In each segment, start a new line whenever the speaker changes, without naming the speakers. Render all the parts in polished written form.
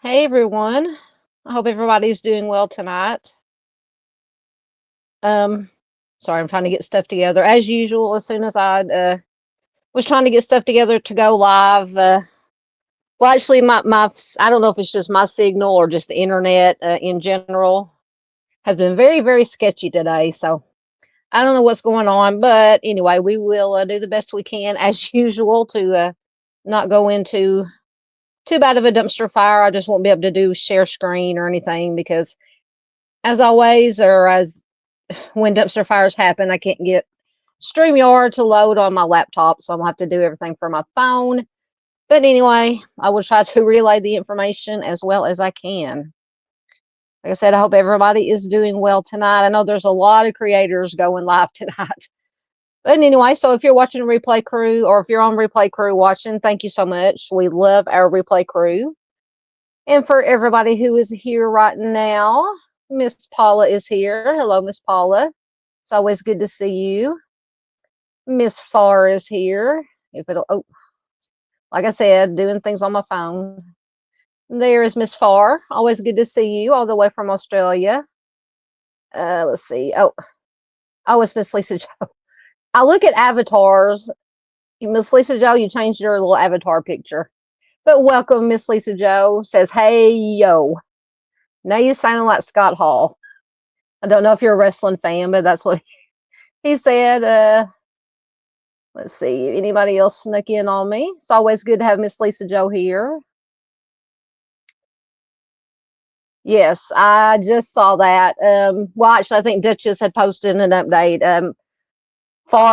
Hey everyone. I hope everybody's doing well tonight. Um, Sorry, I'm trying to get stuff together. As usual, as soon as I was trying to get stuff together to go live, well, actually, I don't know if it's just my signal or just the internet in general has been very, very sketchy today. So I don't know what's going on, but anyway, we will do the best we can as usual to not go into too bad of a dumpster fire. I just won't be able to do share screen or anything because as always, or as when dumpster fires happen, I can't get StreamYard to load on my laptop, so I'm gonna have to do everything from my phone. But anyway, I will try to relay the information as well as I can. Like I said, I hope everybody is doing well tonight. I know there's a lot of creators going live tonight. But anyway, so if you're watching Replay Crew or if you're on Replay Crew watching, thank you so much. We love our Replay Crew. And for everybody who is here right now, Miss Paula is here. Hello, Miss Paula. It's always good to see you. Miss Farr is here. If it'll, oh, like I said, doing things on my phone. There is Miss Farr. Always good to see you, all the way from Australia. Let's see. Oh, it's Miss Lisa Joe. I look at avatars. Miss Lisa Joe, you changed your little avatar picture. But welcome, Miss Lisa Joe. Says, hey, yo. Now you sound like Scott Hall. I don't know if you're a wrestling fan, but that's what he said. Let's see. Anybody else snuck in on me? It's always good to have Miss Lisa Joe here. Yes, I just saw that. Well, actually, I think Duchess had posted an update.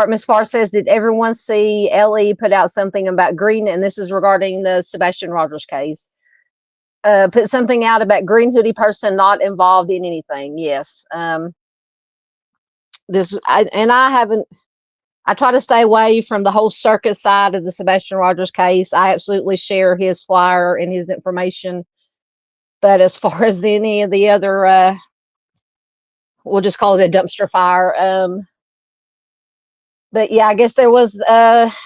Miss Farr says, did everyone see Ellie put out something about Green? And this is regarding the Sebastian Rogers case. Put something out about green hoodie person not involved in anything. Yes. I haven't. I try to stay away from the whole circus side of the Sebastian Rogers case. I absolutely share his flyer and his information. But as far as any of the other, we'll just call it a dumpster fire. But yeah, I guess there was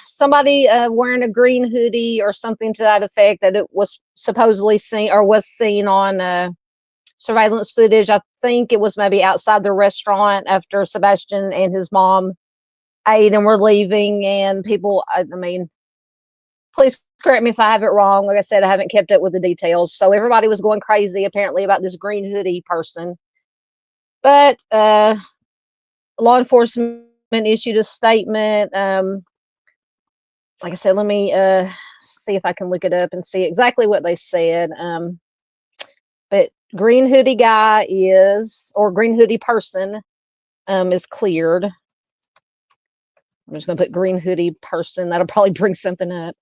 somebody wearing a green hoodie or something to that effect that it was supposedly seen or was seen on surveillance footage. I think it was maybe outside the restaurant after Sebastian and his mom ate and were leaving, and people, I mean, please correct me if I have it wrong. Like I said, I haven't kept up with the details. So everybody was going crazy apparently about this green hoodie person. But law enforcement issued a statement. Like I said, let me see if I can look it up and see exactly what they said. But green hoodie guy is, or green hoodie person is cleared. I'm just going to put green hoodie person. That'll probably bring something up.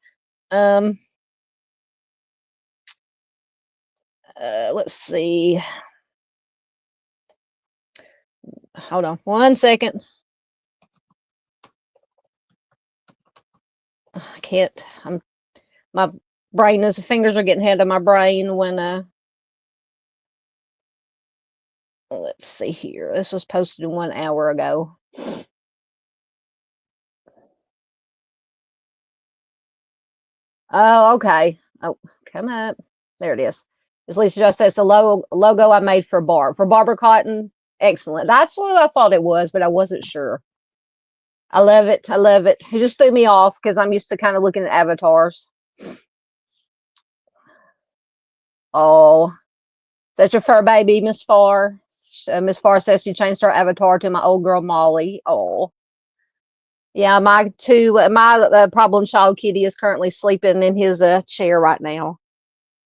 Let's see. Hold on 1 second. I can't. My brain is, fingers are getting ahead of my brain when let's see here. This was posted 1 hour ago. Oh, okay. Oh, come up. There it is. As Lisa just says, the logo I made for Barbara Cotton. Excellent. That's what I thought it was, but I wasn't sure. I love it. I love it. It just threw me off because I'm used to kind of looking at avatars. Oh, such a fur baby, Miss Farr. Miss Farr says she changed her avatar to my old girl Molly. Oh, yeah. My problem child Kitty is currently sleeping in his chair right now.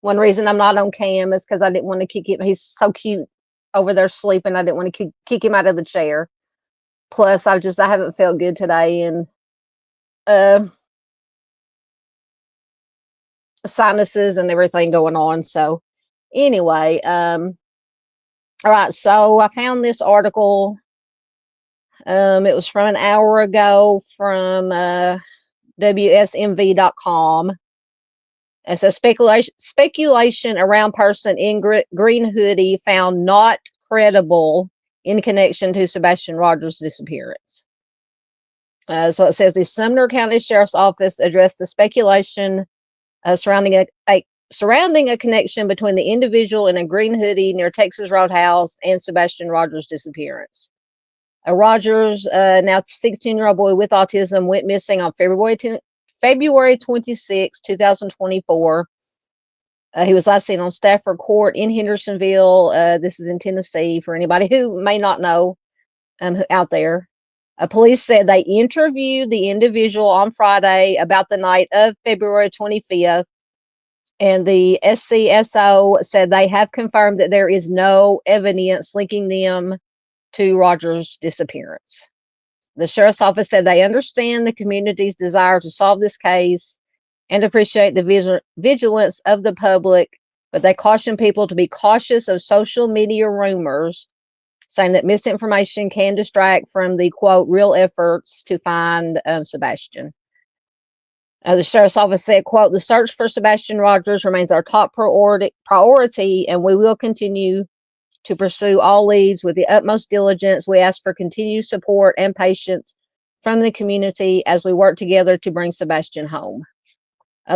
One reason I'm not on cam is because I didn't want to kick him. He's so cute over there sleeping. I didn't want to kick him out of the chair. Plus, I haven't felt good today, and sinuses and everything going on. So anyway, all right. So I found this article. It was from an hour ago from WSMV.com. It says speculation around person in green hoodie found not credible in connection to Sebastian Rogers' disappearance. So it says the Sumner County Sheriff's Office addressed the speculation surrounding a connection between the individual in a green hoodie near Texas Roadhouse and Sebastian Rogers' disappearance. Rogers, now 16-year-old boy with autism, went missing on February 26, 2024. He was last seen on Stafford Court in Hendersonville. This is in Tennessee for anybody who may not know out there. Police said they interviewed the individual on Friday about the night of February 25th, and the SCSO said they have confirmed that there is no evidence linking them to Rogers' disappearance. The sheriff's office said they understand the community's desire to solve this case and appreciate the vigilance of the public, but they caution people to be cautious of social media rumors, saying that misinformation can distract from the, quote, real efforts to find Sebastian. The sheriff's office said, quote, the search for Sebastian Rogers remains our top priority, and we will continue to pursue all leads with the utmost diligence. We ask for continued support and patience from the community as we work together to bring Sebastian home.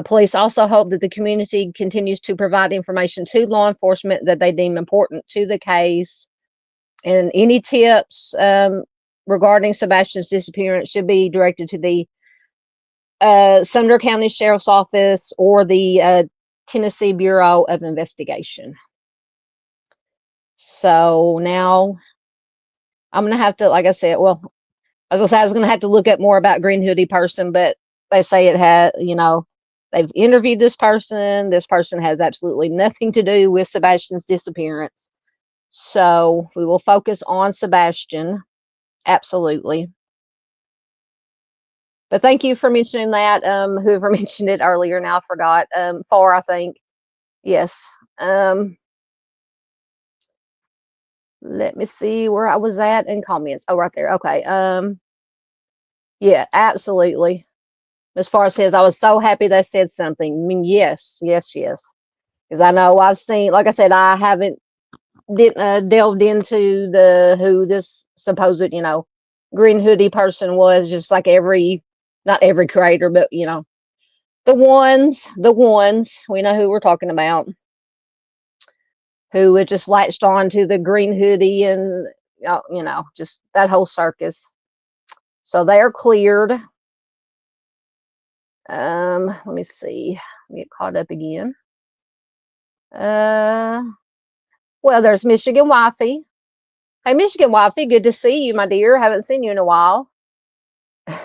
Police also hope that the community continues to provide information to law enforcement that they deem important to the case. And any tips regarding Sebastian's disappearance should be directed to the Sumner County Sheriff's Office or the Tennessee Bureau of Investigation. So now I'm going to have to, like I said, well, I was going to have to look up more about green hoodie person, but they say it had, they've interviewed this person. This person has absolutely nothing to do with Sebastian's disappearance. So we will focus on Sebastian. Absolutely. But thank you for mentioning that. Whoever mentioned it earlier, now I forgot. Farr, I think. Yes. Let me see where I was at in comments. Oh, right there. Okay. Yeah, absolutely. As far as says, I was so happy they said something. I mean, yes. Because I know I've seen, like I said, I haven't delved into who this supposed, green hoodie person was, just like not every creator, but the ones, we know who we're talking about, who had just latched on to the green hoodie and, just that whole circus. So they are cleared. Let me see. Let me get caught up again. Well, there's Michigan Wifey. Hey, Michigan Wifey, good to see you, my dear. Haven't seen you in a while.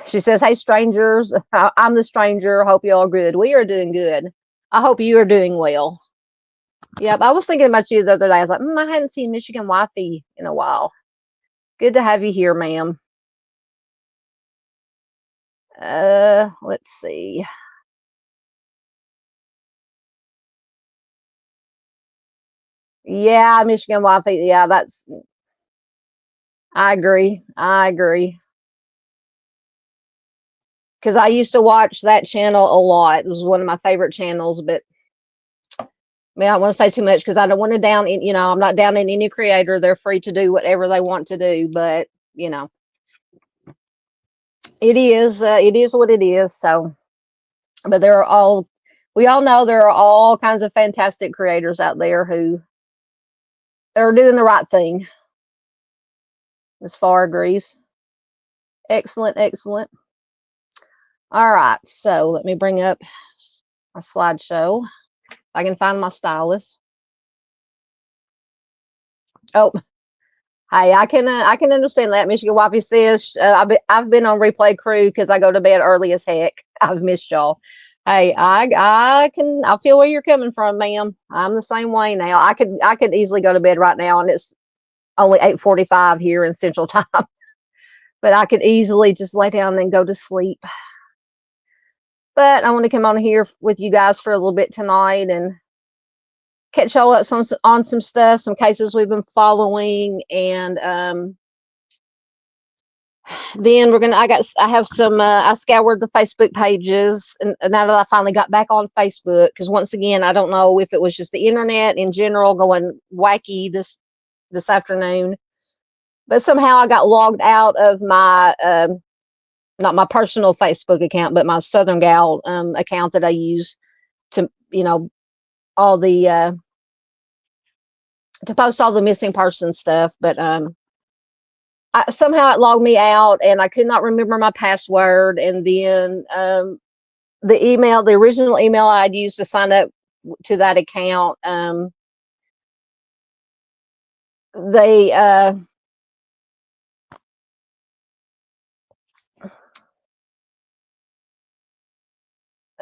She says, hey, strangers. I'm the stranger. Hope you're all good. We are doing good. I hope you are doing well. Yep, I was thinking about you the other day. I was like, I hadn't seen Michigan Wifey in a while. Good to have you here, ma'am. Let's see. Yeah, Michigan Wifey. Yeah, I agree. I agree. Because I used to watch that channel a lot. It was one of my favorite channels, but I mean, I don't want to say too much because I don't want to down in, I'm not down in any creator. They're free to do whatever they want to do, but it is what it is. So, but we all know there are all kinds of fantastic creators out there who are doing the right thing. Ms. Farr agrees. Excellent, excellent. All right, so let me bring up my slideshow. I can find my stylus. Oh, hey, I can understand that. Michigan Wifey says I've been on replay crew because I go to bed early as heck. I've missed y'all. Hey, I feel where you're coming from, ma'am. I'm the same way now. I could easily go to bed right now, and it's only 8:45 here in Central Time. But I could easily just lay down and go to sleep. But I want to come on here with you guys for a little bit tonight and catch y'all up on some stuff, some cases we've been following, and then I have some I scoured the Facebook pages, and now that I finally got back on Facebook, because once again I don't know if it was just the internet in general going wacky this afternoon, but somehow I got logged out of my not my personal Facebook account, but my Southern Gal account that I use to all the to post all the missing person stuff. But somehow it logged me out, and I could not remember my password. And then the original email I'd used to sign up to that account,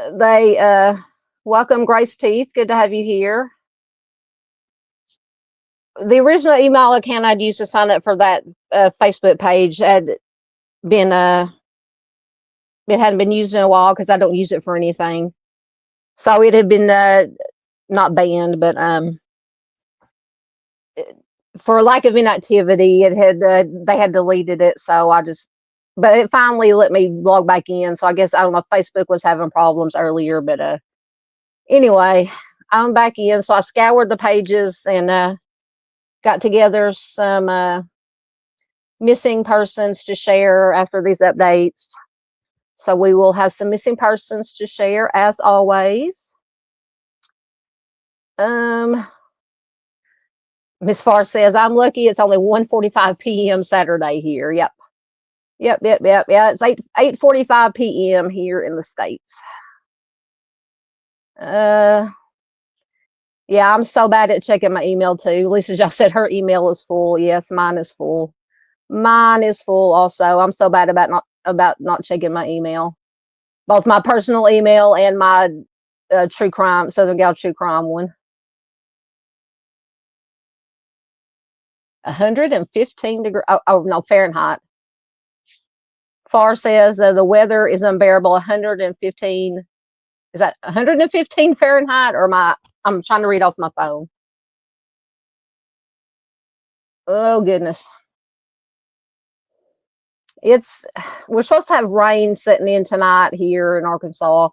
they welcome Grace Teeth. Good to have you here. The original email account I'd used to sign up for that Facebook page had been it hadn't been used in a while because I don't use it for anything. So it had been not banned, but for lack of inactivity, it had they had deleted it. So but it finally let me log back in. So I guess I don't know if Facebook was having problems earlier, but anyway, I'm back in. So I scoured the pages and got together some missing persons to share after these updates. So we will have some missing persons to share as always. Miss Farr says, I'm lucky it's only 1:45 p.m. Saturday here. Yep. Yeah, it's 8:45 p.m. here in the States. Yeah, I'm so bad at checking my email too. Lisa just said her email is full. Yes, mine is full. Mine is full also. I'm so bad about not checking my email. Both my personal email and my true crime, Southern Gal True Crime one. 115 degrees. Oh no, Fahrenheit. Farr says the weather is unbearable. 115. Is that 115 Fahrenheit or I'm trying to read off my phone. Oh goodness. We're supposed to have rain sitting in tonight here in Arkansas.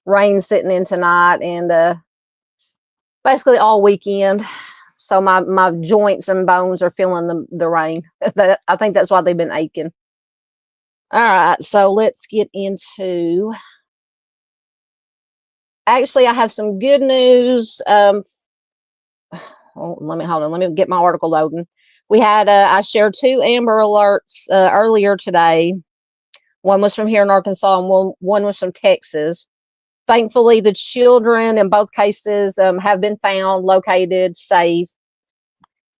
Rain sitting in tonight and basically all weekend. So my joints and bones are feeling the rain. I think that's why they've been aching. All right, so let's get into. Actually, I have some good news. Let me get my article loading. We had I shared 2 Amber Alerts earlier today. One was from here in Arkansas, and one was from Texas. Thankfully, the children in both cases have been found, located, safe.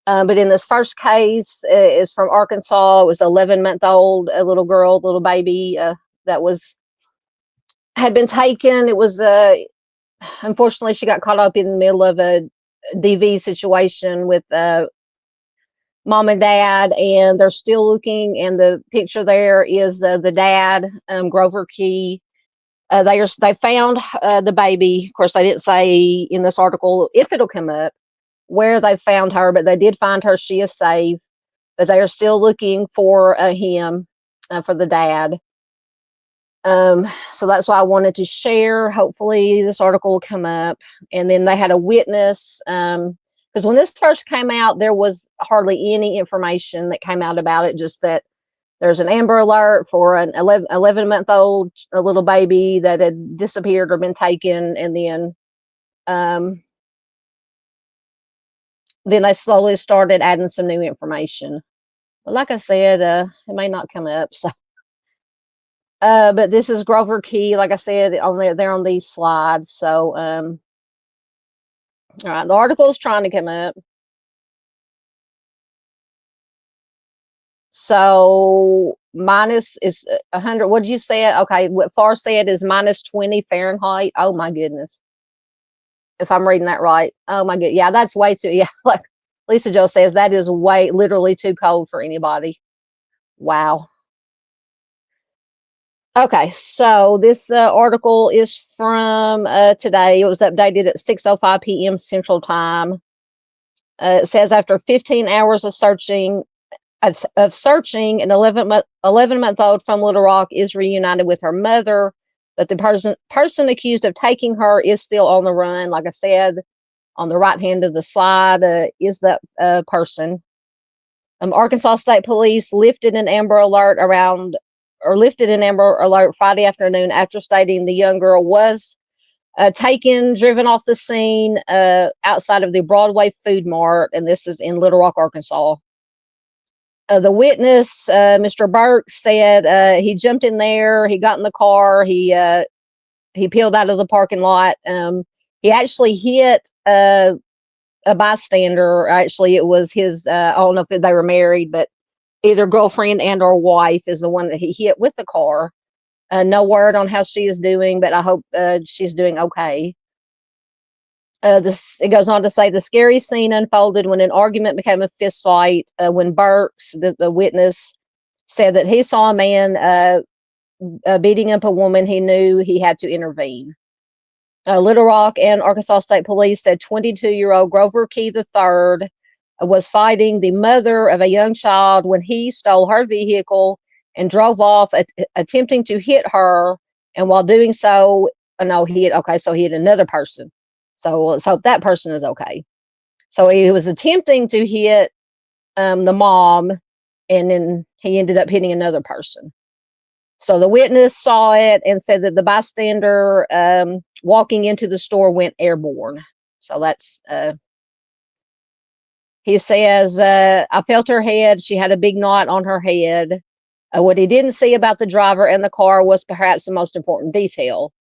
But in this first case, it's from Arkansas. It was 11-month-old, a little girl, little baby that had been taken. It was unfortunately, she got caught up in the middle of a DV situation with mom and dad, and they're still looking. And the picture there is the dad, Grover Key. They found the baby. Of course, they didn't say in this article, if it'll come up, where they found her, but they did find her. She is safe, but they are still looking for him, for the dad. So that's why I wanted to share. Hopefully this article will come up. And then they had a witness, because when this first came out, there was hardly any information that came out about it, just that there's an Amber Alert for an 11-month-old little baby that had disappeared or been taken. And then they slowly started adding some new information. But like I said, it may not come up. So, but this is Grover Key, like I said, they're on these slides. So, all right, the article is trying to come up. So minus is 100. What'd you say? Okay, what Far said is minus 20 Fahrenheit. Oh my goodness. If I'm reading that right. Oh my god. Yeah, that's way too. Yeah, like Lisa Jo says, that is literally too cold for anybody. Wow. Okay, so this article is from today. It was updated at 6:05 p.m. Central Time. It says after 15 hours of searching, an 11-month-old from Little Rock is reunited with her mother, but the person accused of taking her is still on the run. Like I said, on the right hand of the slide is that person. Arkansas State Police lifted an Amber Alert Friday afternoon after stating the young girl was driven off the scene outside of the Broadway Food Mart, and this is in Little Rock, Arkansas. The witness, Mr. Burke, said he jumped in there, he got in the car, he peeled out of the parking lot. He actually hit a bystander. Actually, it was his, I don't know if they were married, but either girlfriend and or wife is the one that he hit with the car. No word on how she is doing, but I hope she's doing okay. It goes on to say the scary scene unfolded when an argument became a fist fight, when Burks, the witness, said that he saw a man beating up a woman. He knew he had to intervene. Little Rock and Arkansas State Police said 22-year-old Grover Key III was fighting the mother of a young child when he stole her vehicle and drove off, attempting to hit her. And while doing so, he hit another person. So let's hope that person is okay. So he was attempting to hit the mom, and then he ended up hitting another person. So the witness saw it and said that the bystander walking into the store went airborne. So that's, he says, I felt her head. She had a big knot on her head. What he didn't see about the driver and the car was perhaps the most important detail.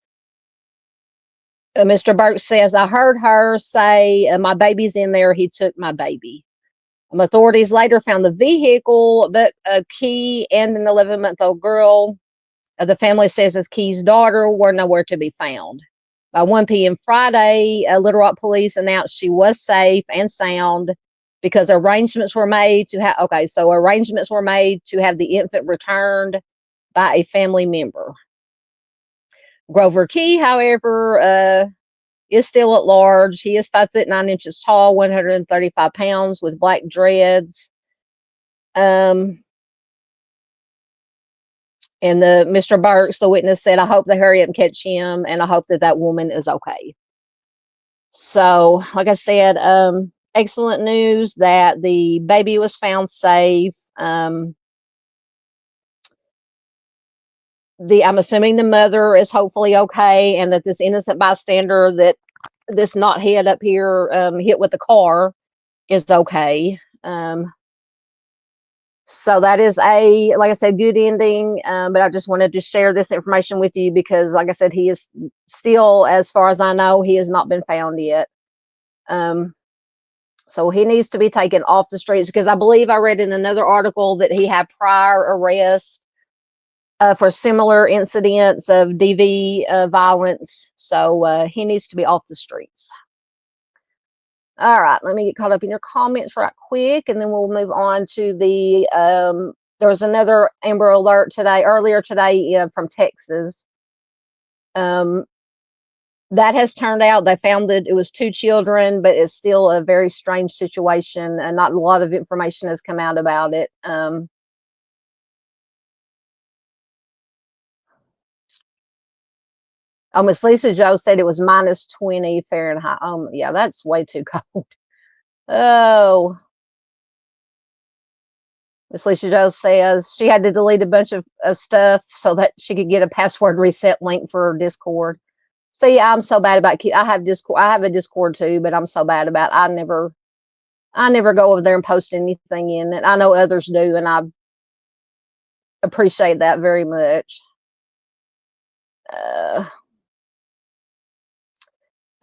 Mr. Burke says, I heard her say, my baby's in there. He took my baby. Authorities later found the vehicle, but Key and an 11-month-old girl, the family says his Key's daughter, were nowhere to be found. By 1 p.m. Friday, Little Rock police announced she was safe and sound because arrangements were made to have the infant returned by a family member. Grover Key, however, is still at large. He is 5 foot 9 inches tall, 135 pounds, with black dreads. And Mr. Burks, the witness, said, I hope they hurry up and catch him, and I hope that woman is okay. So, like I said, excellent news that the baby was found safe. I'm assuming the mother is hopefully okay, and that this innocent bystander that this knothead up here hit with the car is okay. So that is a, like I said, good ending. But I just wanted to share this information with you because, like I said, he is still, as far as I know, he has not been found yet. So he needs to be taken off the streets because I believe I read in another article that he had prior arrests for similar incidents of DV violence. So he needs to be off the streets. All right, let me get caught up in your comments right quick, and then we'll move on to the, there was another Amber Alert earlier today from Texas. That has turned out, they found that it was 2 children, but it's still a very strange situation, and not a lot of information has come out about it. Miss Lisa Joe said it was minus 20 Fahrenheit. Yeah, that's way too cold. Oh, Miss Lisa Joe says she had to delete a bunch of stuff so that she could get a password reset link for Discord. See, I'm so bad about I have Discord. I have a Discord too, but I'm so bad about I never go over there and post anything in it. I know others do, and I appreciate that very much.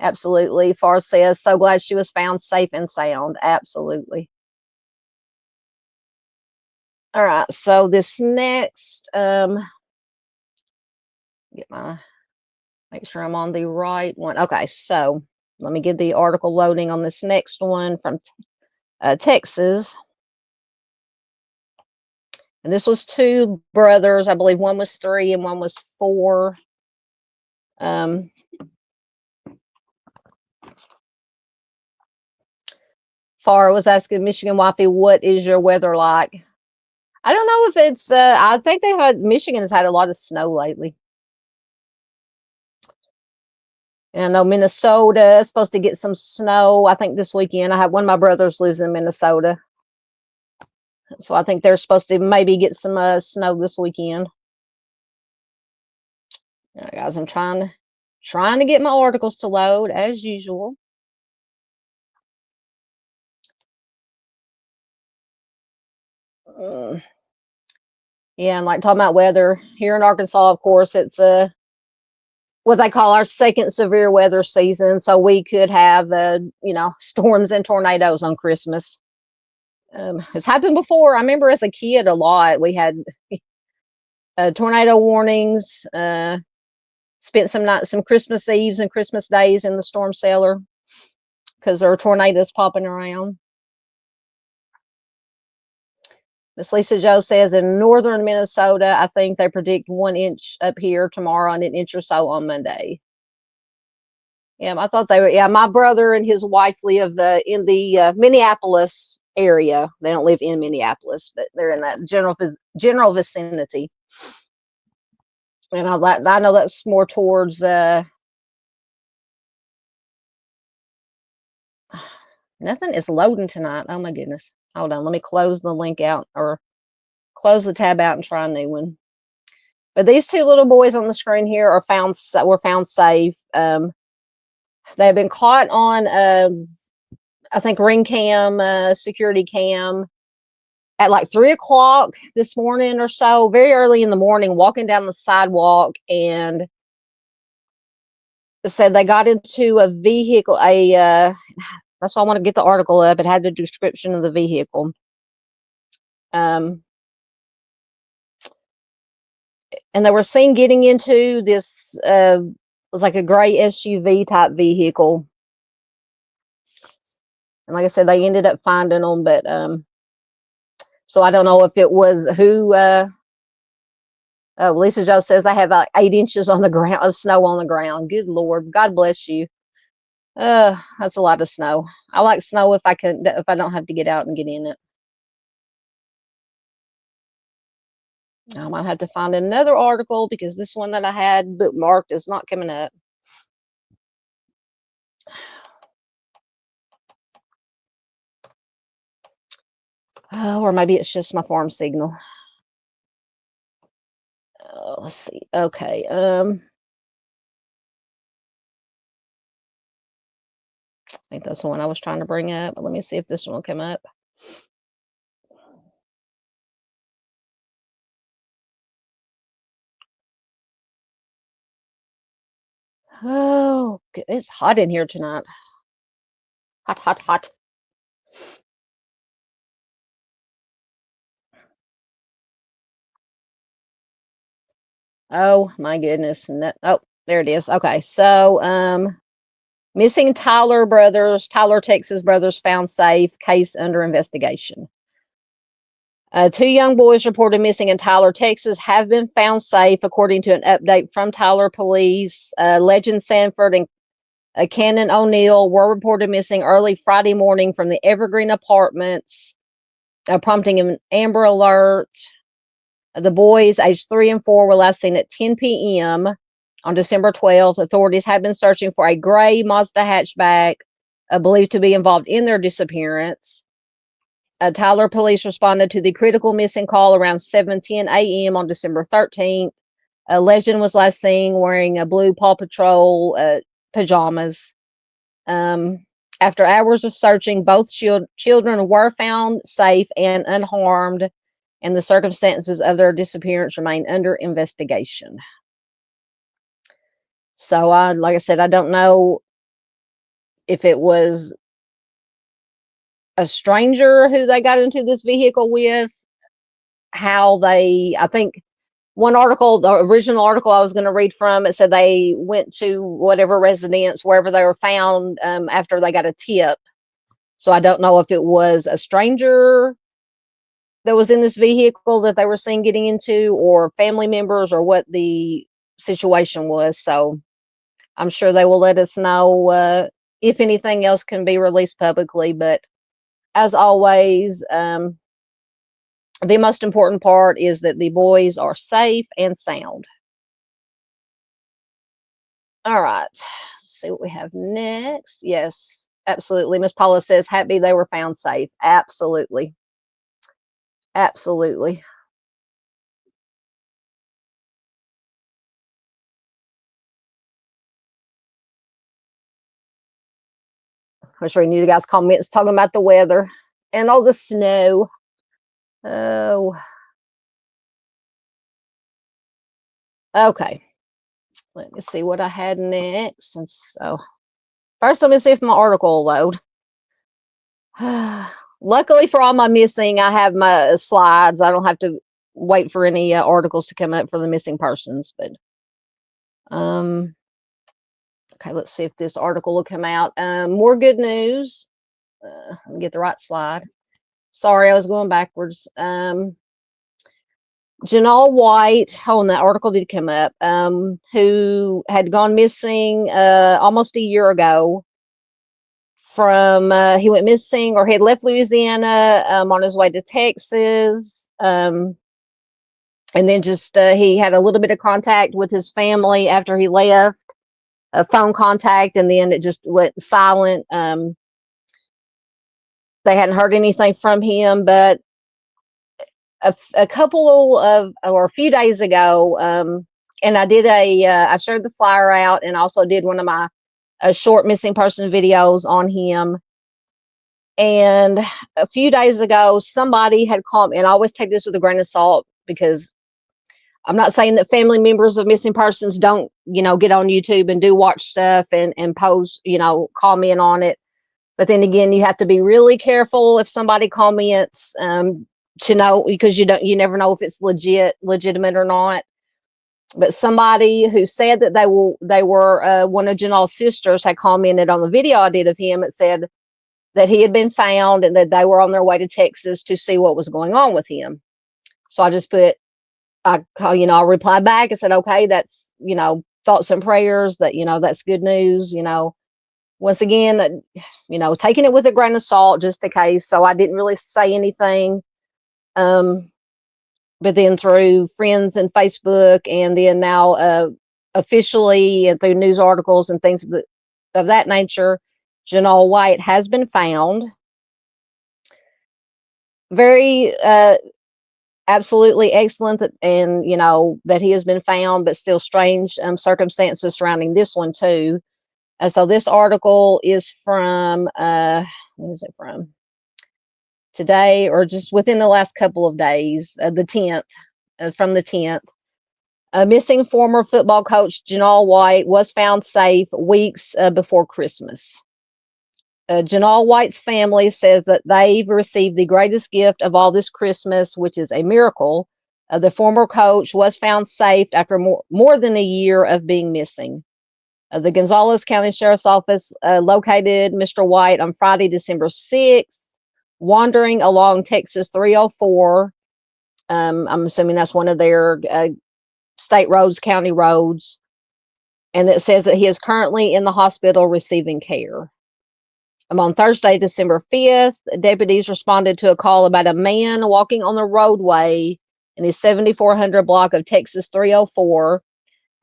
Absolutely. Far says, so glad she was found safe and sound. Absolutely. All right, so this next, make sure I'm on the right one. Okay, so let me get the article loading on this next one from Texas. And this was 2 brothers. I believe one was 3 and one was 4. Far was asking Michigan Wifey, what is your weather like? I don't know if it's, I think Michigan has had a lot of snow lately. And I know Minnesota is supposed to get some snow, I think, this weekend. I have one of my brothers lives in Minnesota. So I think they're supposed to maybe get some snow this weekend. All right, guys, I'm trying to get my articles to load as usual. Yeah, and like talking about weather here in Arkansas, of course, it's what they call our second severe weather season. So we could have storms and tornadoes on Christmas. It's happened before. I remember as a kid a lot. We had tornado warnings. Spent some Christmas Eves and Christmas days in the storm cellar because there are tornadoes popping around. Miss Lisa Joe says in northern Minnesota, I think they predict 1 inch up here tomorrow and an inch or so on Monday. Yeah, I thought they were. Yeah, my brother and his wife live in the Minneapolis area. They don't live in Minneapolis, but they're in that general vicinity. And I know that's more towards. Nothing is loading tonight. Oh my goodness. Hold on. Let me close the link out or close the tab out and try a new one. But these 2 little boys on the screen here were found safe. They have been caught on, I think, ring cam, security cam at like 3 o'clock this morning or so, very early in the morning, walking down the sidewalk, and said they got into a vehicle. That's why I want to get the article up. It had the description of the vehicle. And they were seen getting into this was like a gray SUV type vehicle. And like I said, they ended up finding them, but so I don't know if it was who. Lisa Joe says they have 8 inches on the ground of snow on the ground. Good Lord, God bless you. That's a lot of snow. I like snow if I don't have to get out and get in it. I might have to find another article because this one that I had bookmarked is not coming up. Or maybe it's just my farm signal. Let's see. Okay. I think that's the one I was trying to bring up. Let me see if this one will come up. Oh, it's hot in here tonight. Hot, hot, hot. Oh my goodness. No, oh, there it is. Okay. So, missing Tyler, Texas brothers found safe, case under investigation. Two young boys reported missing in Tyler, Texas have been found safe, according to an update from Tyler police. Legend Sanford and Cannon O'Neill were reported missing early Friday morning from the Evergreen Apartments, prompting an Amber Alert. The boys, aged 3 and 4, were last seen at 10 p.m. on December 12th. Authorities have been searching for a gray Mazda hatchback believed to be involved in their disappearance. Tyler police responded to the critical missing call around 7:10 a.m. on December 13th. Legend was last seen wearing a blue Paw Patrol pajamas. After hours of searching, both children were found safe and unharmed, and the circumstances of their disappearance remain under investigation. So, like I said, I don't know if it was a stranger who they got into this vehicle with, I think one article, the original article I was going to read from, it said they went to whatever residence, wherever they were found, after they got a tip. So I don't know if it was a stranger that was in this vehicle that they were seen getting into, or family members, or what the situation was. So I'm sure they will let us know if anything else can be released publicly. But as always, the most important part is that the boys are safe and sound. All right. Let's see what we have next. Yes, absolutely. Miss Paula says, happy they were found safe. Absolutely. Absolutely. I was reading you guys' comments talking about the weather and all the snow. Oh, okay. Let me see what I had next. And so, first, let me see if my article will load. Luckily for all my missing, I have my slides. I don't have to wait for any articles to come up for the missing persons. But okay, let's see if this article will come out. More good news. Let me get the right slide. Sorry, I was going backwards. Janelle White, oh, and that article did come up, who had gone missing almost a year ago. He went missing, or he had left Louisiana on his way to Texas, and then just he had a little bit of contact with his family after he left, a phone contact, and then it just went silent. They hadn't heard anything from him, but a couple of, or a few days ago, and I shared the flyer out, and also did one of my short missing person videos on him. And a few days ago, somebody had called me, and I always take this with a grain of salt, because I'm not saying that family members of missing persons don't, get on YouTube and do watch stuff and post, comment on it. But then again, you have to be really careful if somebody comments, to know, because you never know if it's legitimate or not. But somebody who said that they were one of Janelle's sisters had commented on the video I did of him. It said that he had been found and that they were on their way to Texas to see what was going on with him. So I just I replied back and said, okay, that's, thoughts and prayers, that, that's good news, once again, taking it with a grain of salt, just in case. So I didn't really say anything. But then through friends and Facebook, and then now officially, and through news articles and things of that nature, Janelle White has been found. Very absolutely excellent and that he has been found, but still strange circumstances surrounding this one too. So this article is from when is it from? Today, or just within the last couple of days, the 10th, from the 10th. A missing former football coach Janal White was found safe weeks before Christmas. Janal White's family says that they've received the greatest gift of all this Christmas, which is a miracle. The former coach was found safe after more than a year of being missing. The Gonzales County Sheriff's Office located Mr. White on Friday, December 6th, wandering along Texas 304. I'm assuming that's one of their state roads, county roads. And it says that he is currently in the hospital receiving care. On Thursday, December 5th, deputies responded to a call about a man walking on the roadway in the 7400 block of Texas 304.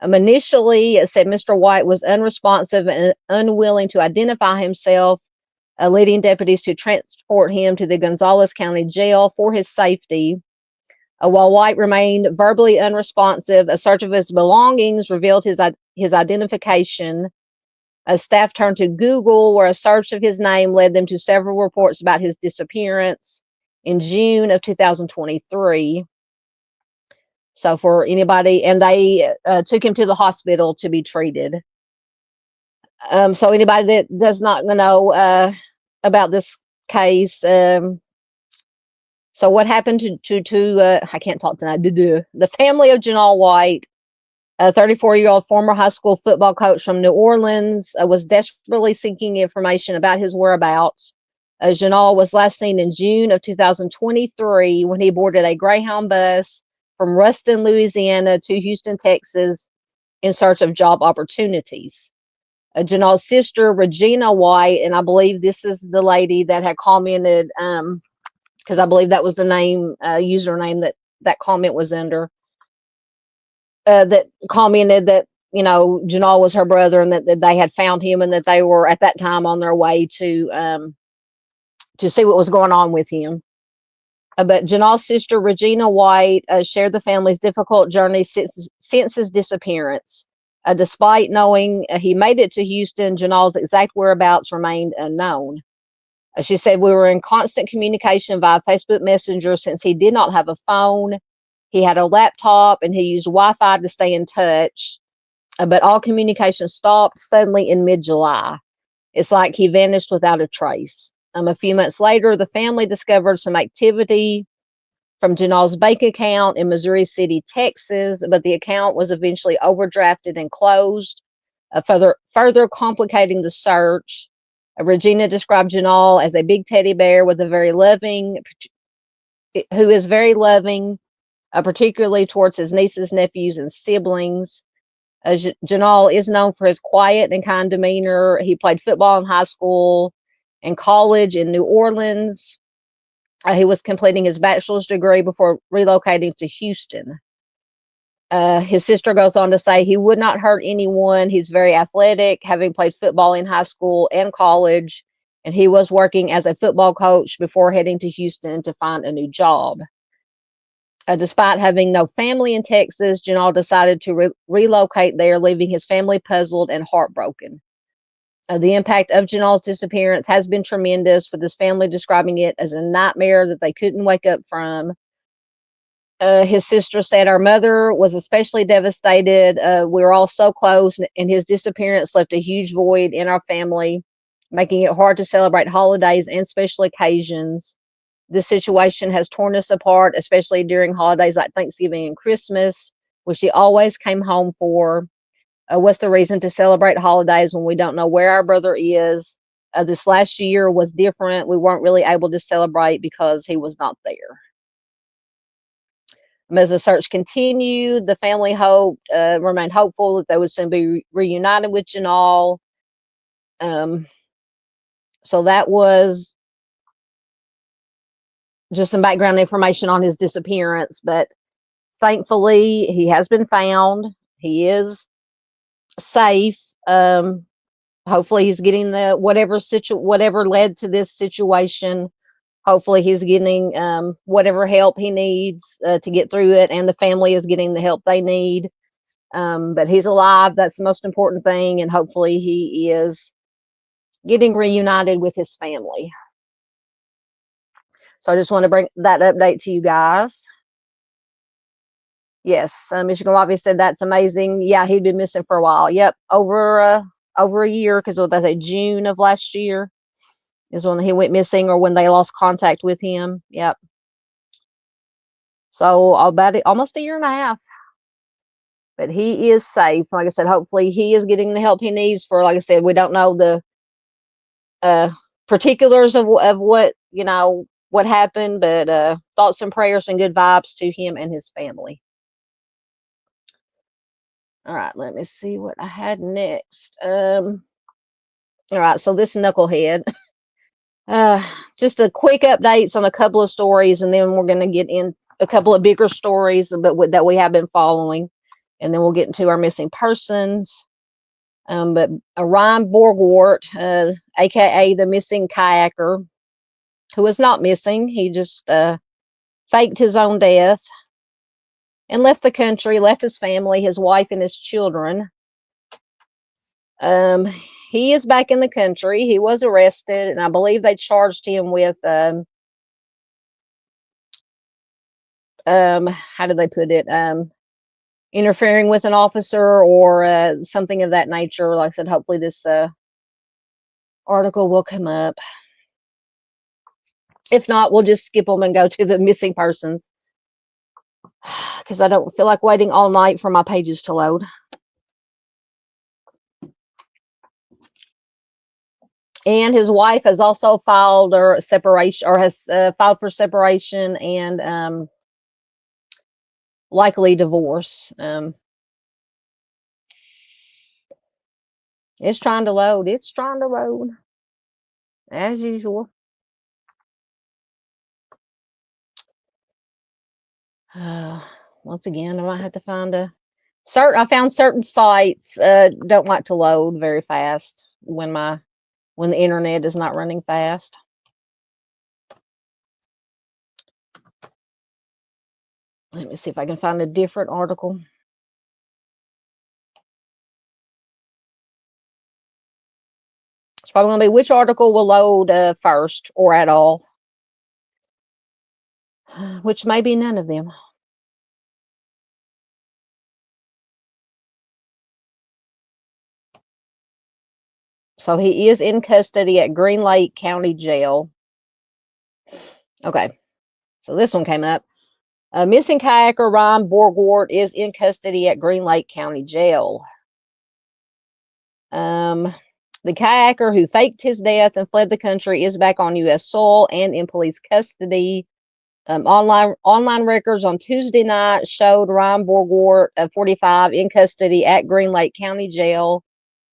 Initially, it said Mr. White was unresponsive and unwilling to identify himself, leading deputies to transport him to the Gonzales County Jail for his safety. While White remained verbally unresponsive, a search of his belongings revealed his identification. Staff turned to Google, where a search of his name led them to several reports about his disappearance in June of 2023. So for anybody, and they took him to the hospital to be treated. So anybody that does not know about this case, so what happened to I can't talk tonight. The family of Janal White, a 34-year-old former high school football coach from New Orleans, was desperately seeking information about his whereabouts. Janal was last seen in June of 2023 when he boarded a Greyhound bus from Ruston, Louisiana to Houston, Texas, in search of job opportunities. Janal's sister, Regina White, and I believe this is the lady that had commented, because I believe that was the name, username that comment was under. That commented that, you know, Janal was her brother and that they had found him and that they were at that time on their way to see what was going on with him. But Janal's sister, Regina White, shared the family's difficult journey since his disappearance. Despite knowing he made it to Houston, Janal's exact whereabouts remained unknown. She said, "We were in constant communication via Facebook Messenger since he did not have a phone. He had a laptop and he used Wi-Fi to stay in touch, but all communication stopped suddenly in mid-July. It's like he vanished without a trace." A few months later, the family discovered some activity from Janal's bank account in Missouri City, Texas, but the account was eventually overdrafted and closed, further complicating the search. Regina described Janal as a big teddy bear who is very loving, particularly towards his nieces, nephews, and siblings. Janal is known for his quiet and kind demeanor. He played football in high school and college in New Orleans. He was completing his bachelor's degree before relocating to Houston. His sister goes on to say he would not hurt anyone. He's very athletic, having played football in high school and college, and he was working as a football coach before heading to Houston to find a new job. Despite having no family in Texas, Janal decided to relocate there, leaving his family puzzled and heartbroken. The impact of Janal's disappearance has been tremendous, with his family describing it as a nightmare that they couldn't wake up from. His sister said, "Our mother was especially devastated. We were all so close, and his disappearance left a huge void in our family, making it hard to celebrate holidays and special occasions. This situation has torn us apart, especially during holidays like Thanksgiving and Christmas, which he always came home for. What's the reason to celebrate holidays when we don't know where our brother is? This last year was different. We weren't really able to celebrate because he was not there." As the search continued, the family remained hopeful that they would soon be reunited with Janal. So that was just some background information on his disappearance, but thankfully he has been found. He is safe. Hopefully he's getting the whatever led to this situation. Hopefully he's getting whatever help he needs to get through it, and the family is getting the help they need. But he's alive. That's the most important thing, and hopefully he is getting reunited with his family. So I just want to bring that update to you guys. Yes, Michigan Wifey said that's amazing. Yeah, he'd been missing for a while. Yep, over a year, because what they say, June of last year is when he went missing, or when they lost contact with him. Yep. So almost a year and a half. But he is safe. Like I said, hopefully he is getting the help he needs. For, like I said, we don't know the particulars of what, what happened, but thoughts and prayers and good vibes to him and his family. All right, let me see what I had next. All right, so this knucklehead. Just a quick updates on a couple of stories, and then we're going to get in a couple of bigger stories, but that we have been following, and then we'll get into our missing persons. But Ryan Borgwardt, aka the missing kayaker, who is not missing, he just faked his own death and left the country, left his family, his wife, and his children. He is back in the country. He was arrested, and I believe they charged him with how did they put it? Interfering with an officer, or something of that nature. Like I said, hopefully this article will come up. If not, we'll just skip them and go to the missing persons, because I don't feel like waiting all night for my pages to load. And his wife has also filed for separation, or has filed for separation and likely divorce. It's trying to load. It's trying to load, as usual. Once again, I might have to find I found certain sites don't like to load very fast when the internet is not running fast. Let me see if I can find a different article. It's probably going to be which article will load first, or at all, which may be none of them. So he is in custody at Green Lake County Jail. Okay, so this one came up. Missing kayaker Ryan Borgwardt is in custody at Green Lake County Jail. The kayaker who faked his death and fled the country is back on U.S. soil and in police custody. Online records on Tuesday night showed Ryan Borgwardt, 45, in custody at Green Lake County Jail.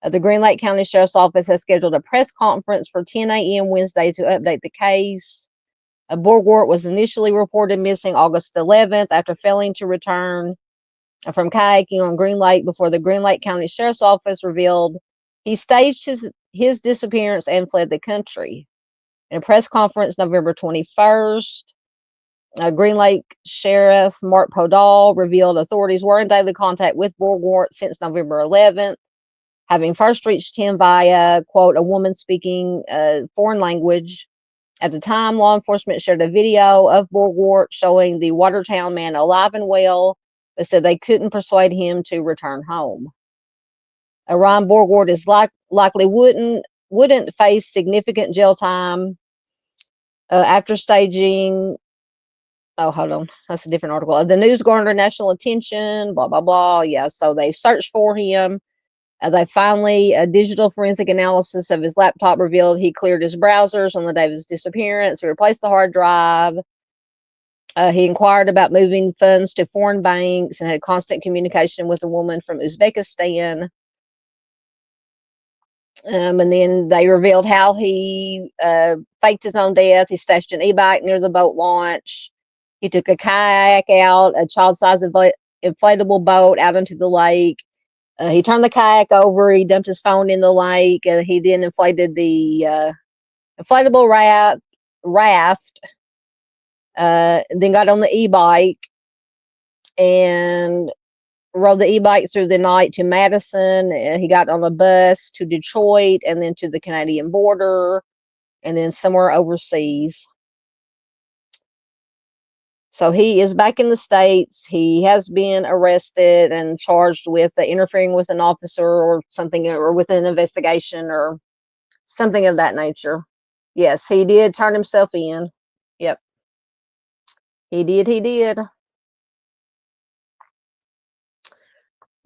The Green Lake County Sheriff's Office has scheduled a press conference for 10 a.m. Wednesday to update the case. Borgwardt was initially reported missing August 11th after failing to return from kayaking on Green Lake before the Green Lake County Sheriff's Office revealed he staged his disappearance and fled the country. In a press conference November 21st, Green Lake Sheriff Mark Podall revealed authorities were in daily contact with Borgwardt since November 11th, having first reached him via, quote, a woman speaking foreign language. At the time, law enforcement shared a video of Borgwardt showing the Watertown man alive and well, but said they couldn't persuade him to return home. Ryan Borgwardt is likely wouldn't face significant jail time after staging. Oh, hold on. That's a different article. The news garnered national attention, blah, blah, blah. Yeah, so they searched for him. They finally, a digital forensic analysis of his laptop revealed he cleared his browsers on the day of his disappearance. He replaced the hard drive. He inquired about moving funds to foreign banks and had constant communication with a woman from Uzbekistan. And then they revealed how he faked his own death. He stashed an e-bike near the boat launch. He took a kayak out, a child-sized inflatable boat out into the lake. He turned the kayak over. He dumped his phone in the lake. He then inflated the inflatable raft. Then got on the e-bike and rode the e-bike through the night to Madison. He got on a bus to Detroit and then to the Canadian border and then somewhere overseas. So he is back in the States. He has been arrested and charged with interfering with an officer or something, or with an investigation or something of that nature. Yes, he did turn himself in. Yep, he did. He did. All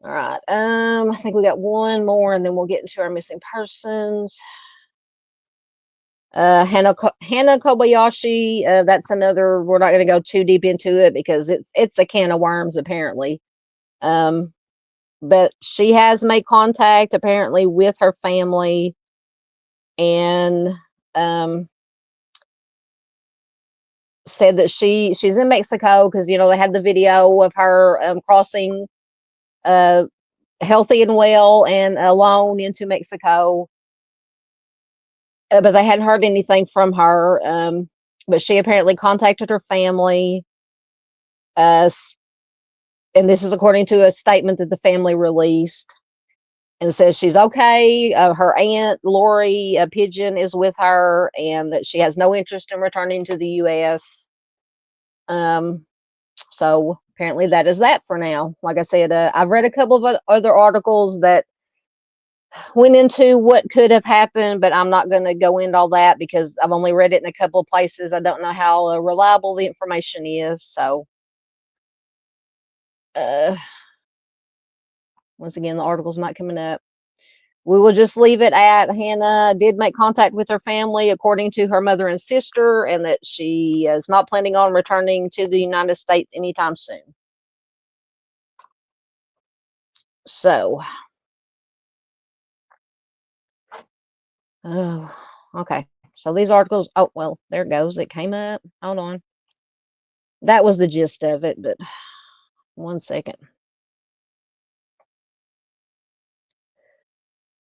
right. I think we got one more, and then we'll get into our missing persons. Hannah Kobayashi. That's another. We're not going to go too deep into it because it's a can of worms apparently. But she has made contact apparently with her family, and said that she's in Mexico because they had the video of her crossing healthy and well and alone into Mexico. But they hadn't heard anything from her. But she apparently contacted her family, and this is according to a statement that the family released, and says she's okay. Her aunt Lori Pigeon is with her, and that she has no interest in returning to the U.S. So apparently that is that for now. Like I said, I've read a couple of other articles that went into what could have happened, but I'm not going to go into all that because I've only read it in a couple of places. I don't know how reliable the information is. So, once again, the article's not coming up. We will just leave it at Hannah did make contact with her family, according to her mother and sister, and that she is not planning on returning to the United States anytime soon. So, oh, okay. So these articles, oh, well, there it goes. It came up. Hold on. That was the gist of it, but one second.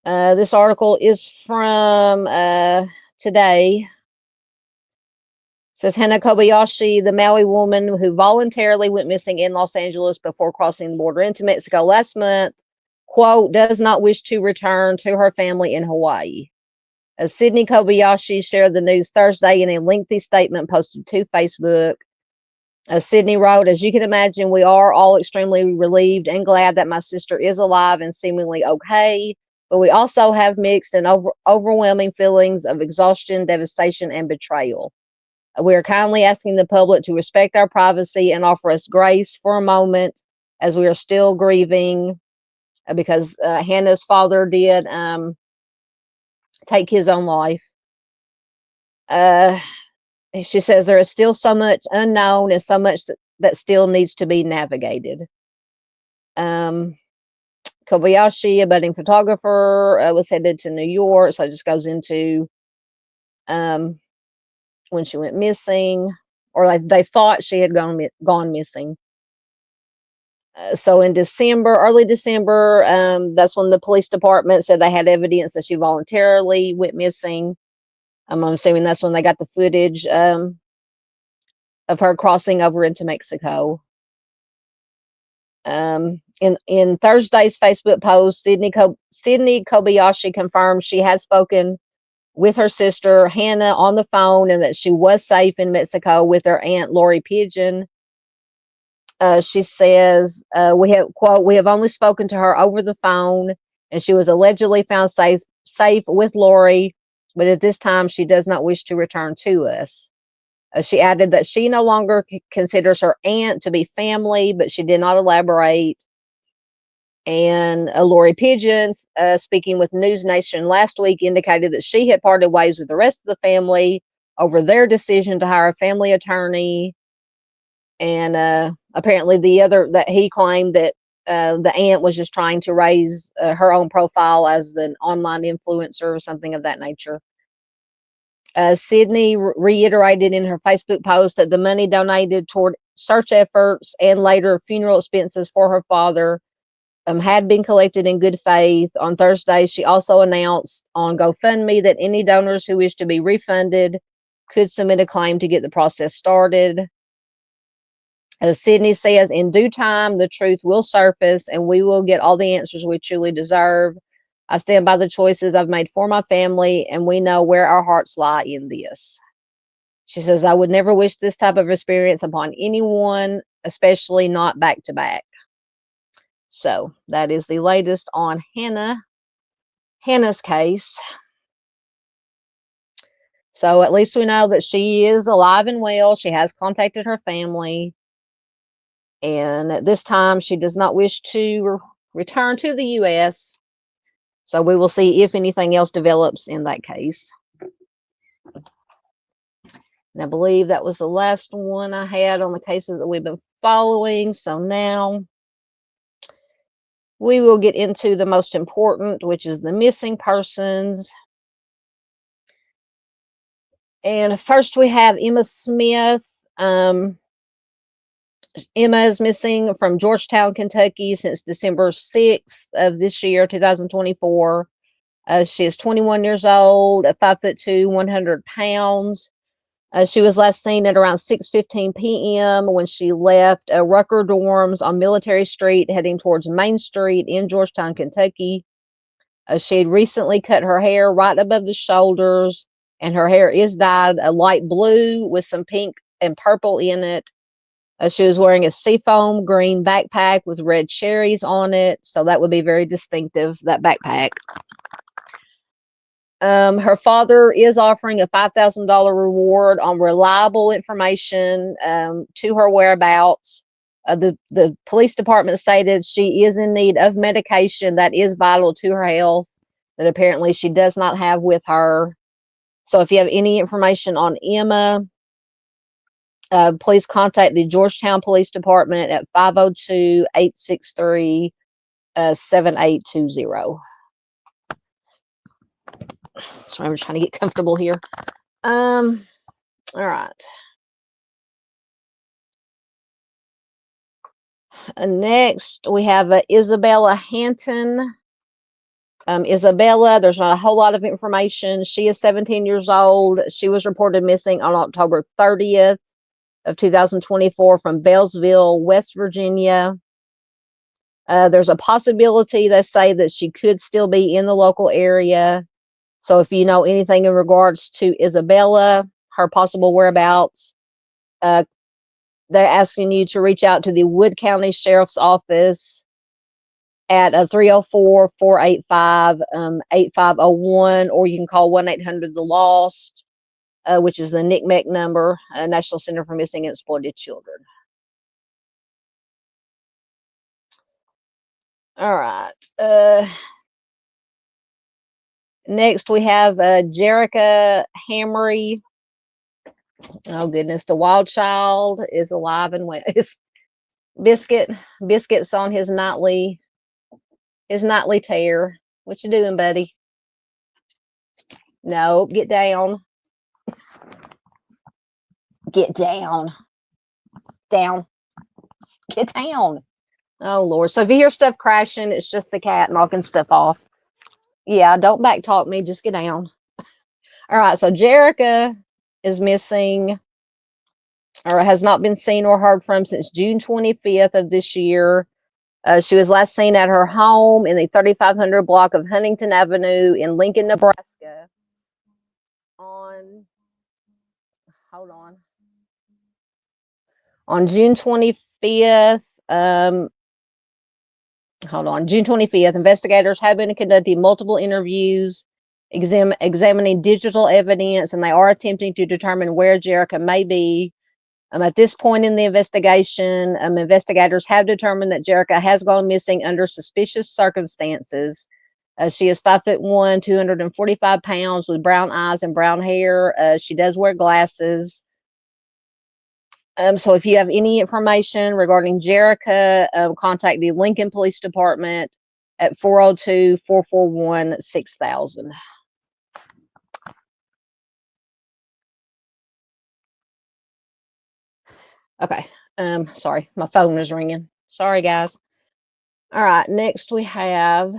This article is from today. It says Hannah Kobayashi, the Maui woman who voluntarily went missing in Los Angeles before crossing the border into Mexico last month, quote, does not wish to return to her family in Hawaii. Sydney Kobayashi shared the news Thursday in a lengthy statement posted to Facebook. Sydney wrote, as you can imagine, we are all extremely relieved and glad that my sister is alive and seemingly okay, but we also have mixed and overwhelming feelings of exhaustion, devastation, and betrayal. We are kindly asking the public to respect our privacy and offer us grace for a moment as we are still grieving, because Hannah's father did take his own life. She says there is still so much unknown and so much that still needs to be navigated. Kobayashi, a budding photographer, was headed to New York. So it just goes into when she went missing, or like they thought she had gone missing. So in December, early December, that's when the police department said they had evidence that she voluntarily went missing. I'm assuming that's when they got the footage of her crossing over into Mexico. In Thursday's Facebook post, Sydney Kobayashi confirmed she had spoken with her sister Hannah on the phone and that she was safe in Mexico with her aunt Lori Pigeon. She says, we have only spoken to her over the phone, and she was allegedly found safe with Lori, but at this time she does not wish to return to us. She added that she no longer considers her aunt to be family, but she did not elaborate. And Lori Pigeon, speaking with News Nation last week, indicated that she had parted ways with the rest of the family over their decision to hire a family attorney. And apparently that he claimed that the aunt was just trying to raise her own profile as an online influencer or something of that nature. Sydney reiterated in her Facebook post that the money donated toward search efforts and later funeral expenses for her father had been collected in good faith. On Thursday, she also announced on GoFundMe that any donors who wish to be refunded could submit a claim to get the process started. As Sydney says, in due time, the truth will surface and we will get all the answers we truly deserve. I stand by the choices I've made for my family, and we know where our hearts lie in this. She says, I would never wish this type of experience upon anyone, especially not back to back. So that is the latest on Hannah's case. So at least we know that she is alive and well. She has contacted her family. And at this time, she does not wish to return to the U.S. So we will see if anything else develops in that case. And I believe that was the last one I had on the cases that we've been following. So now we will get into the most important, which is the missing persons. And first we have Emma Smith. Emma is missing from Georgetown, Kentucky since December 6th of this year, 2024. She is 21 years old, 5'2", 100 pounds. She was last seen at around 6:15 p.m. when she left Rucker Dorms on Military Street, heading towards Main Street in Georgetown, Kentucky. She had recently cut her hair right above the shoulders, and her hair is dyed a light blue with some pink and purple in it. She was wearing a seafoam green backpack with red cherries on it, so that would be very distinctive, that backpack. Her father is offering a $5,000 reward on reliable information to her whereabouts. The police department stated she is in need of medication that is vital to her health that apparently she does not have with her. So if you have any information on Emma, please contact the Georgetown Police Department at 502-863-7820. So I'm just trying to get comfortable here. All right. Next, we have Isabella Hanton. Isabella, there's not a whole lot of information. She is 17 years old. She was reported missing on October 30th of 2024 from Bellsville, West Virginia. There's a possibility, they say, that she could still be in the local area. So if you know anything in regards to Isabella, her possible whereabouts, they're asking you to reach out to the Wood County Sheriff's Office at 304-485-8501, or you can call 1-800-THE-LOST, which is the NCMEC number, National Center for Missing and Exploited Children. All right. Next, we have Jerica Hamry. Oh, goodness. The wild child is alive and well. Biscuit's on his nightly tear. What you doing, buddy? No, get down. Get down. Down. Get down. Oh, Lord. So if you hear stuff crashing, it's just the cat knocking stuff off. Yeah, don't backtalk me. Just get down. All right. So Jerica is missing, or has not been seen or heard from since June 25th of this year. She was last seen at her home in the 3500 block of Huntington Avenue in Lincoln, Nebraska on June 25th. June 25th, investigators have been conducting multiple interviews, examining digital evidence, and they are attempting to determine where Jerica may be. At this point in the investigation, investigators have determined that Jerica has gone missing under suspicious circumstances. She is 5'1", 245 pounds with brown eyes and brown hair. She does wear glasses. So if you have any information regarding Jerica, contact the Lincoln Police Department at 402-441-6000. Okay. Sorry, my phone is ringing. Sorry, guys. All right. Next, we have.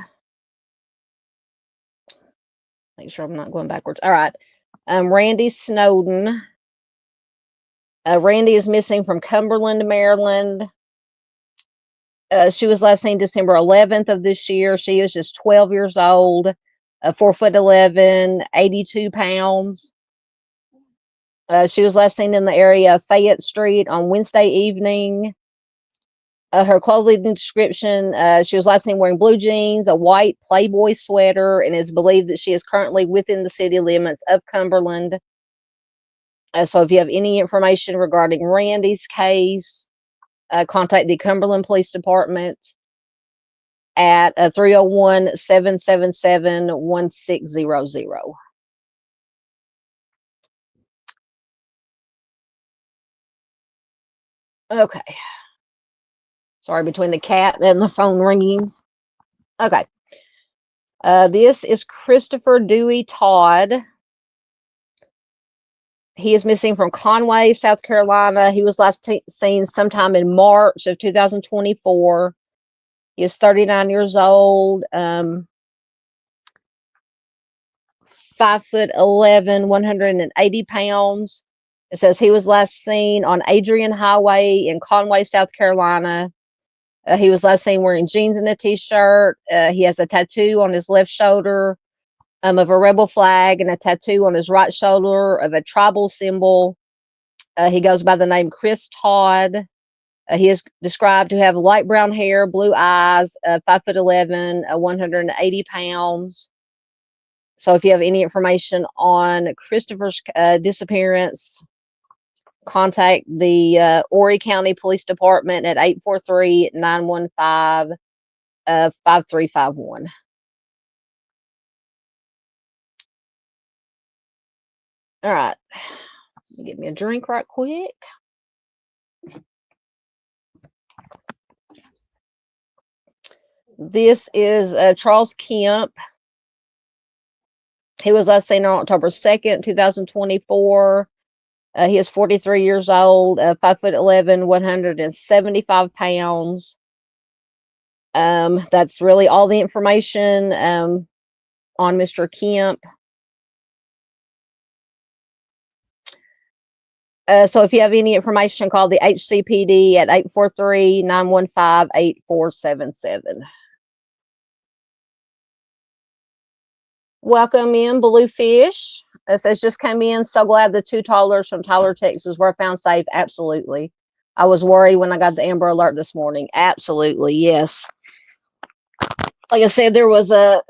Make sure I'm not going backwards. All right. Randy Snowden. Randy is missing from Cumberland, Maryland. She was last seen December 11th of this year. She is just 12 years old, 4'11", 82 pounds. She was last seen in the area of Fayette Street on Wednesday evening. Her clothing description, she was last seen wearing blue jeans, a white Playboy sweater, and is believed that she is currently within the city limits of Cumberland. So if you have any information regarding Randy's case, contact the Cumberland Police Department at 301-777-1600. Okay. Sorry, between the cat and the phone ringing. Okay. This is Christopher Dewey Todd. He is missing from Conway, South Carolina. He was last seen sometime in March of 2024. He is 39 years old, 5'11", 180 pounds. It says he was last seen on Adrian Highway in Conway, South Carolina. He was last seen wearing jeans and a t-shirt. He has a tattoo on his left shoulder of a rebel flag and a tattoo on his right shoulder of a tribal symbol. He goes by the name Chris Todd. He is described to have light brown hair, blue eyes, 5'11", 180 pounds. So if you have any information on Christopher's disappearance, contact the Horry County Police Department at 843-915-5351. All right. Get me a drink right quick. This is Charles Kemp. He was last seen on October 2nd, 2024. He is 43 years old, 5'11", 175 pounds. That's really all the information on Mr. Kemp. So if you have any information, call the HCPD at 843-915-8477. Welcome in, Bluefish. It says, just came in. So glad the two toddlers from Tyler, Texas were found safe. Absolutely. I was worried when I got the Amber Alert this morning. Absolutely, yes. Like I said, there was the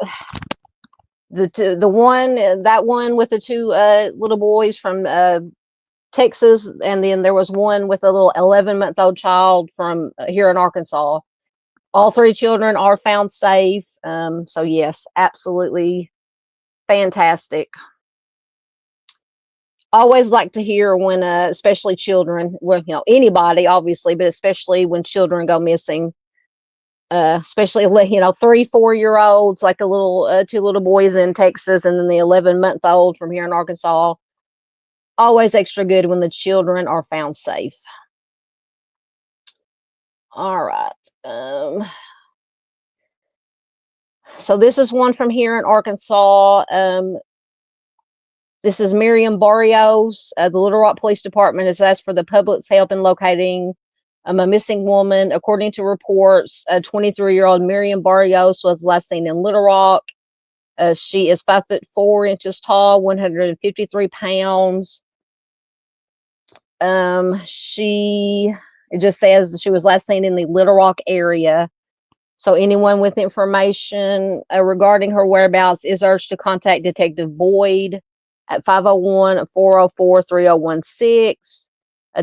one with the two little boys from Texas, and then there was one with a little 11-month-old child from here in Arkansas. All three children are found safe. So yes, absolutely fantastic. Always like to hear when, especially children, well, anybody obviously, but especially when children go missing. Especially 3-4-year-olds, like the little two little boys in Texas, and then the 11-month-old from here in Arkansas. Always extra good when the children are found safe. All right. So this is one from here in Arkansas. This is Miriam Barrios. The Little Rock Police Department has asked for the public's help in locating a missing woman. According to reports, 23-year-old Miriam Barrios was last seen in Little Rock. She is 5'4" tall, 153 pounds. It just says she was last seen in the Little Rock area. So anyone with information regarding her whereabouts is urged to contact Detective Boyd at 501-404-3016,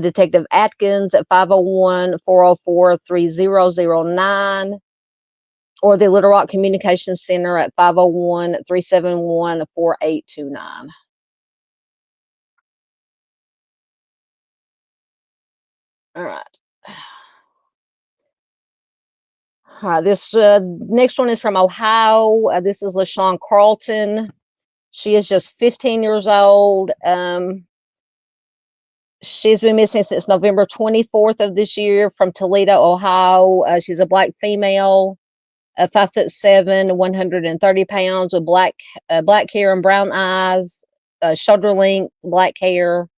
Detective Atkins at 501-404-3009, or the Little Rock Communications Center at 501-371-4829. All right. This next one is from Ohio. This is LaShawn Carlton. She is just 15 years old. She's been missing since November 24th of this year from Toledo, Ohio. She's a black female, 5'7", 130 pounds, with black hair and brown eyes, shoulder length black hair.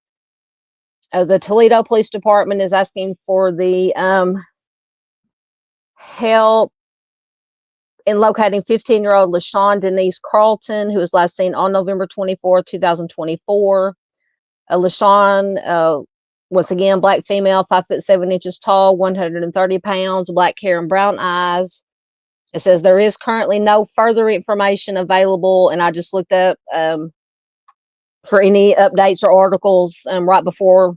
The Toledo Police Department is asking for the help in locating 15-year-old LaShawn Denise Carlton, who was last seen on November 24, 2024. LaShawn, once again, black female, 5'7" tall, 130 pounds, black hair and brown eyes. It says there is currently no further information available, and I just looked up for any updates or articles right before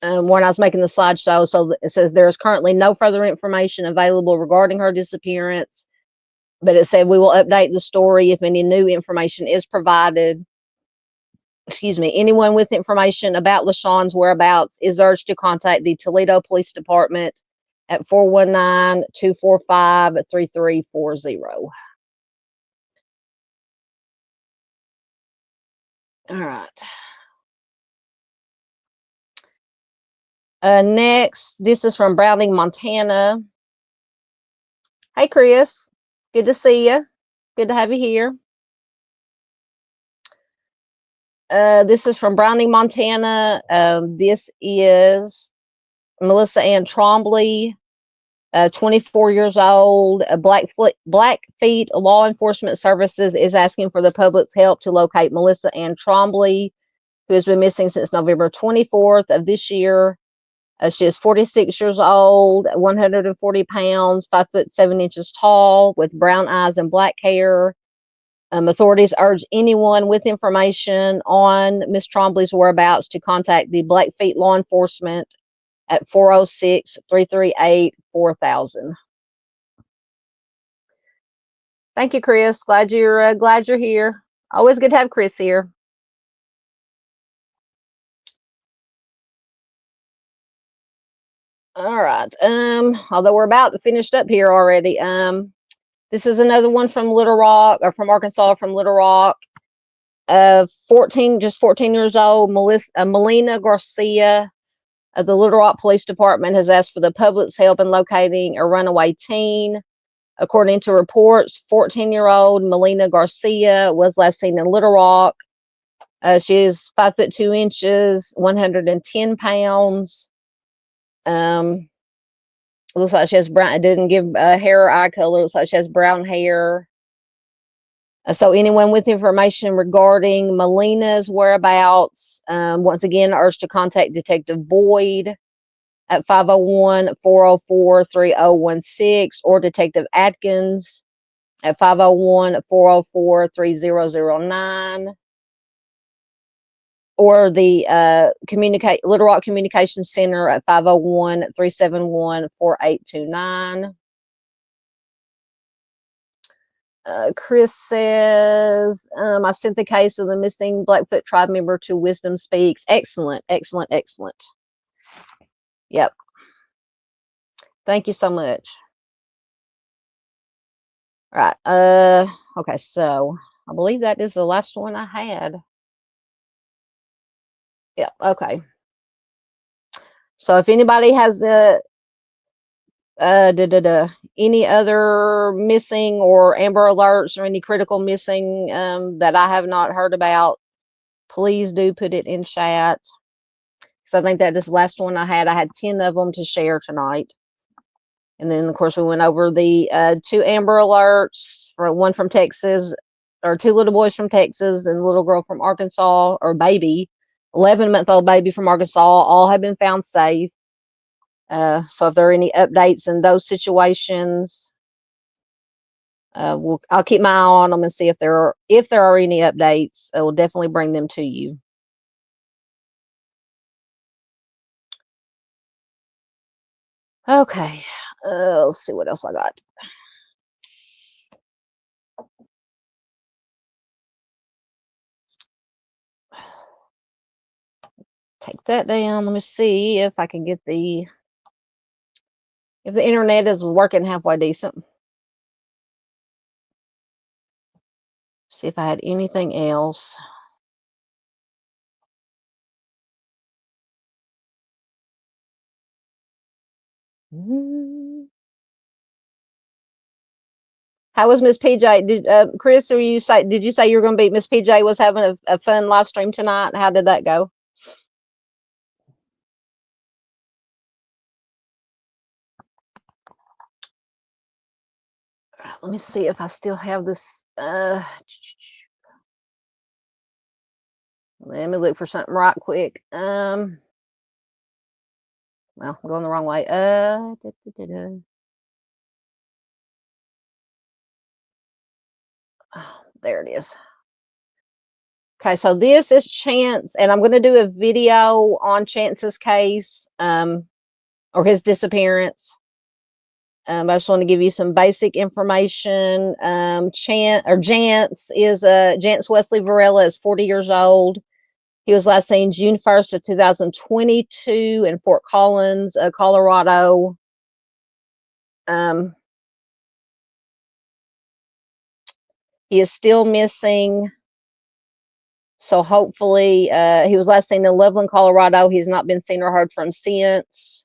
when I was making the slideshow. So it says there is currently no further information available regarding her disappearance, but it said we will update the story if any new information is provided. Excuse me. Anyone with information about LaShawn's whereabouts is urged to contact the Toledo Police Department at 419-245-3340. All right. Next, this is from Browning, Montana. Hey, Chris. Good to see you. Good to have you here. This is from Browning, Montana. This is Melissa Ann Trombley, 24 years old. Blackfeet Law Enforcement Services is asking for the public's help to locate Melissa Ann Trombley, who has been missing since November 24th of this year. She is 46 years old, 140 pounds, 5'7" tall, with brown eyes and black hair. Authorities urge anyone with information on Miss Trombley's whereabouts to contact the Blackfeet Law Enforcement at 406-338-4000. Thank you, Chris. Glad you're here. Always good to have Chris here. All right. Although we're about finished up here already. This is another one from Little Rock, or from Arkansas, from Little Rock. 14 years old, Melina Garcia of the Little Rock Police Department has asked for the public's help in locating a runaway teen. According to reports, 14-year-old Melina Garcia was last seen in Little Rock. She is 5'2", 110 pounds. Looks like she has brown. It didn't give hair or eye color. Looks like she has brown hair. So anyone with information regarding Melina's whereabouts, once again, urged to contact Detective Boyd at 501-404-3016 or Detective Atkins at 501-404-3009. Or the Little Rock Communications Center at 501-371-4829. Chris says, I sent the case of the missing Blackfoot tribe member to Wisdom Speaks. Excellent, excellent, excellent. Yep. Thank you so much. All right. Okay, so I believe that is the last one I had. Yeah, okay. So if anybody has any other missing or Amber Alerts or any critical missing that I have not heard about, please do put it in chat. Because I think that this last one I had 10 of them to share tonight. And then, of course, we went over the 2 Amber Alerts, one from Texas, or 2 little boys from Texas and a little girl from Arkansas, or baby, 11-month-old baby from Arkansas. All have been found safe. So if there are any updates in those situations, I'll keep my eye on them and see if there are any updates. I will definitely bring them to you. Okay, let's see what else I got. Take that down. Let me see if I can get if the internet is working halfway decent. See if I had anything else. How was Miss PJ? Did Chris, did you say you were going to be Miss PJ was having a fun live stream tonight? How did that go? Let me see if I still have this. Let me look for something right quick. Well, I'm going the wrong way. Oh, there it is. Okay, so this is Chance, and I'm going to do a video on Chance's case, or his disappearance. I just want to give you some basic information. Jance is Jance Wesley Varela is 40 years old. He was last seen June 1st of 2022 in Fort Collins, Colorado. He is still missing. So hopefully, he was last seen in Loveland, Colorado. He's not been seen or heard from since.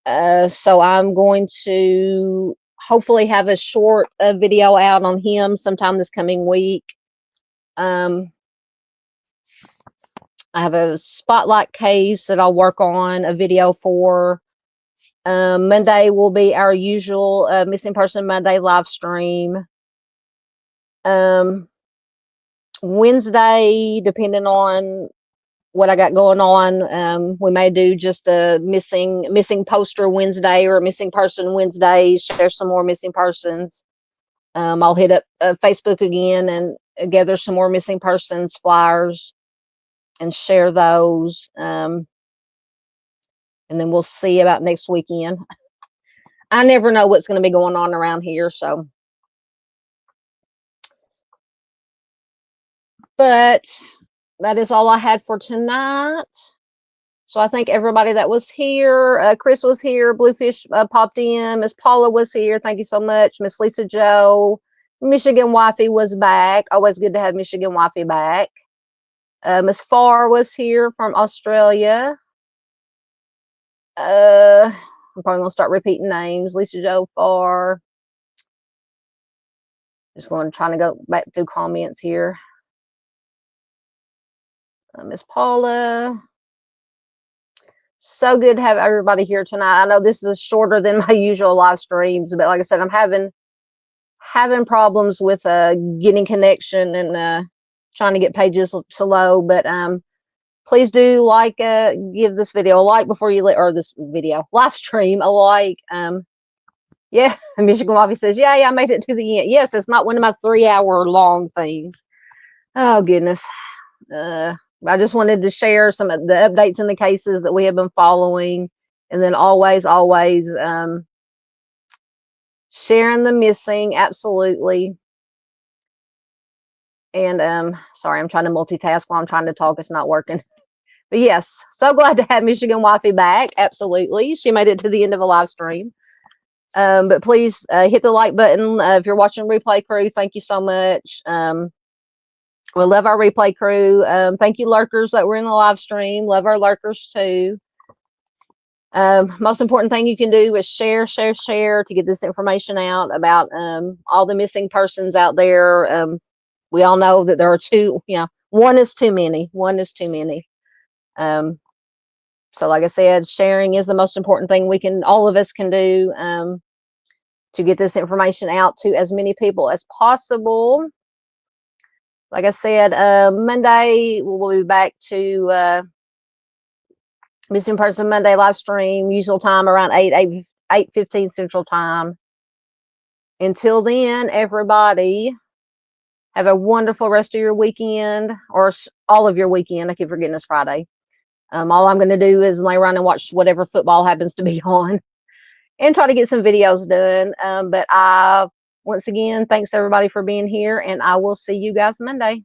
So I'm going to hopefully have a short video out on him sometime this coming week. I have a spotlight case that I'll work on a video for. Monday will be our usual Missing Person Monday live stream. Wednesday, depending on what I got going on, we may do just a missing poster Wednesday or a missing person Wednesday, share some more missing persons. I'll hit up Facebook again and gather some more missing persons flyers and share those. And then we'll see about next weekend. I never know what's going to be going on around here, so. But that is all I had for tonight. So I thank everybody that was here. Chris was here. Bluefish popped in. Miss Paula was here. Thank you so much. Miss Lisa Joe. Michigan Wifey was back. Always good to have Michigan Wifey back. Miss Farr was here from Australia. I'm probably going to start repeating names. Lisa Joe Farr. Just going to try to go back through comments here. Miss Paula. So good to have everybody here tonight. I know this is shorter than my usual live streams, but like I said, I'm having problems with getting connection and trying to get pages to load. But please do like, give this video a like before you or this video live stream a like. Yeah, Michigan Wifey says, yeah, I made it to the end. Yes, it's not one of my 3-hour long things. Oh goodness. I just wanted to share some of the updates in the cases that we have been following, and then always sharing the missing, absolutely. And sorry, I'm trying to multitask while I'm trying to talk. It's not working. But yes, so glad to have Michigan Wifey back. Absolutely, she made it to the end of a live stream. But please hit the like button if you're watching Replay Crew. Thank you so much. We love our replay crew. Thank you, lurkers that were in the live stream. Love our lurkers too. Most important thing you can do is share to get this information out about all the missing persons out there. We all know that there are two. One is too many. One is too many. So, like I said, sharing is the most important thing all of us can do to get this information out to as many people as possible. Like I said, Monday we'll be back to Missing Person Monday live stream, usual time around 8:15 Central Time. Until then, everybody, have a wonderful rest of your weekend, or all of your weekend. I keep forgetting it's Friday. All I'm going to do is lay around and watch whatever football happens to be on and try to get some videos done. But once again, thanks everybody for being here, and I will see you guys Monday.